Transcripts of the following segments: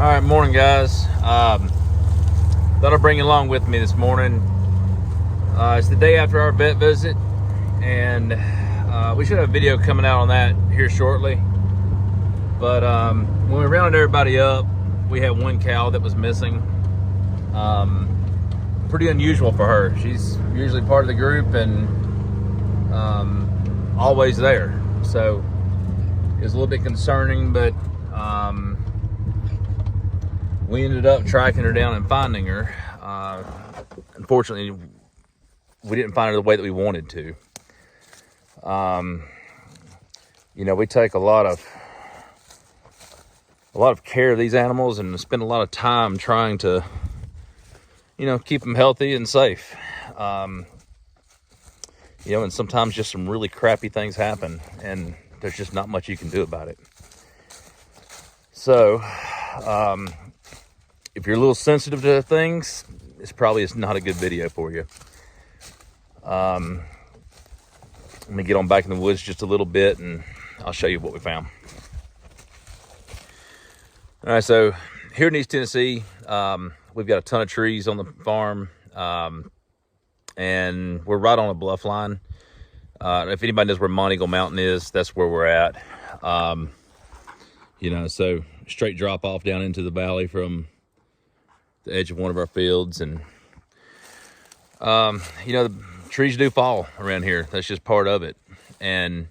All right, morning guys. Thought I'd bring you along with me this morning. It's the day after our vet visit, and we should have a video coming out on that here shortly. But when we rounded everybody up, we had one cow that was missing. Pretty unusual for her. She's usually part of the group and always there. So it was a little bit concerning, but we ended up tracking her down and finding her. Unfortunately, we didn't find her the way that we wanted to. You know, we take a lot of care of these animals and spend a lot of time trying to, you know, keep them healthy and safe. You know, and sometimes just some really crappy things happen, and there's just not much you can do about it. So, if you're a little sensitive to things, it's probably not a good video for you. Let me get on back in the woods just a little bit and I'll show you what we found. All right, so here in East Tennessee, we've got a ton of trees on the farm, and we're right on a bluff line. If anybody knows where Monteagle Mountain is, that's where we're at. You know, so straight drop off down into the valley from the edge of one of our fields. And you know, the trees do fall around here. That's just part of it. And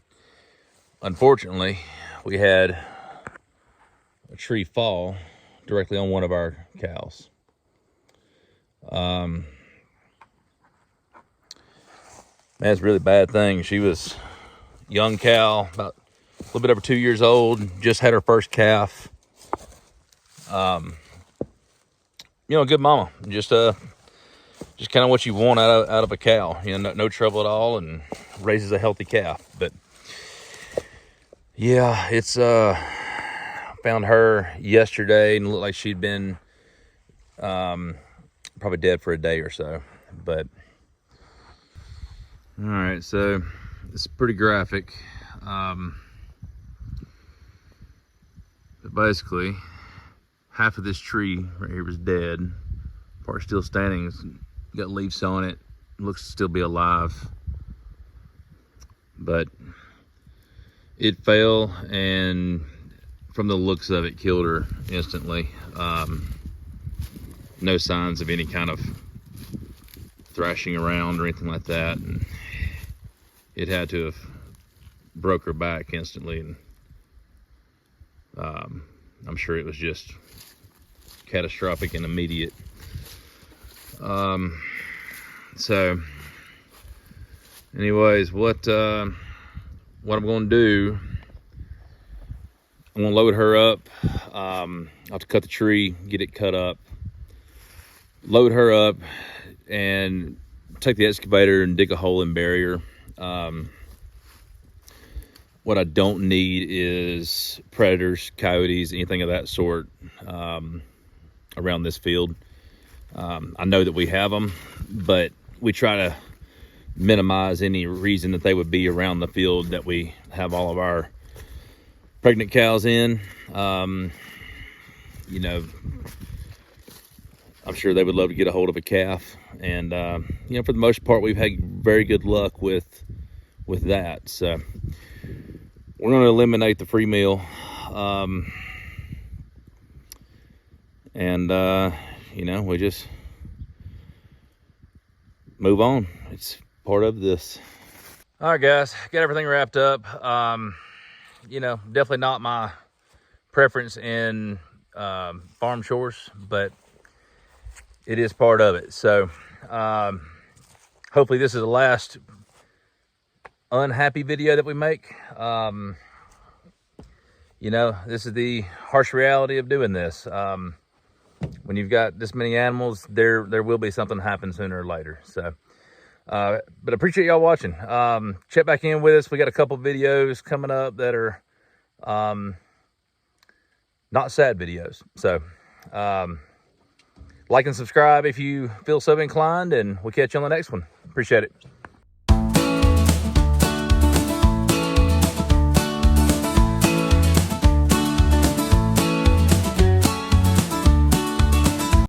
unfortunately, we had a tree fall directly on one of our cows. Man, it's a really bad thing. She was a young cow, about a little bit over 2 years old, just had her first calf. You know, good mama, just kind of what you want out of a cow. You know, no trouble at all, and raises a healthy calf. But yeah, it's found her yesterday and looked like she'd been probably dead for a day or so. But all right, so it's pretty graphic. But basically, half of this tree right here was dead. Part still standing. It's got leaves on it. Looks to still be alive. But it fell, and from the looks of it, killed her instantly. No signs of any kind of thrashing around or anything like that. And it had to have broke her back instantly. And I'm sure it was just catastrophic and immediate. So anyways, what I'm going to do, I'm going to load her up. I'll have to cut the tree, get it cut up, load her up, and take the excavator and dig a hole and bury her. What I don't need is predators, coyotes, anything of that sort around this field. I know that we have them, but we try to minimize any reason that they would be around the field that we have all of our pregnant cows in. You know, I'm sure they would love to get a hold of a calf, and you know, for the most part, we've had very good luck with that. So we're going to eliminate the free meal, and you know, we just move on. It's part of this. All right, guys, got everything wrapped up. You know, definitely not my preference in farm chores, but it is part of it. So hopefully this is the last unhappy video that we make. You know, this is the harsh reality of doing this. When you've got this many animals, there will be something happen sooner or later. So but I appreciate y'all watching. Check back in with us. We got a couple videos coming up that are not sad videos. So like and subscribe if you feel so inclined, and we'll catch you on the next one. Appreciate it.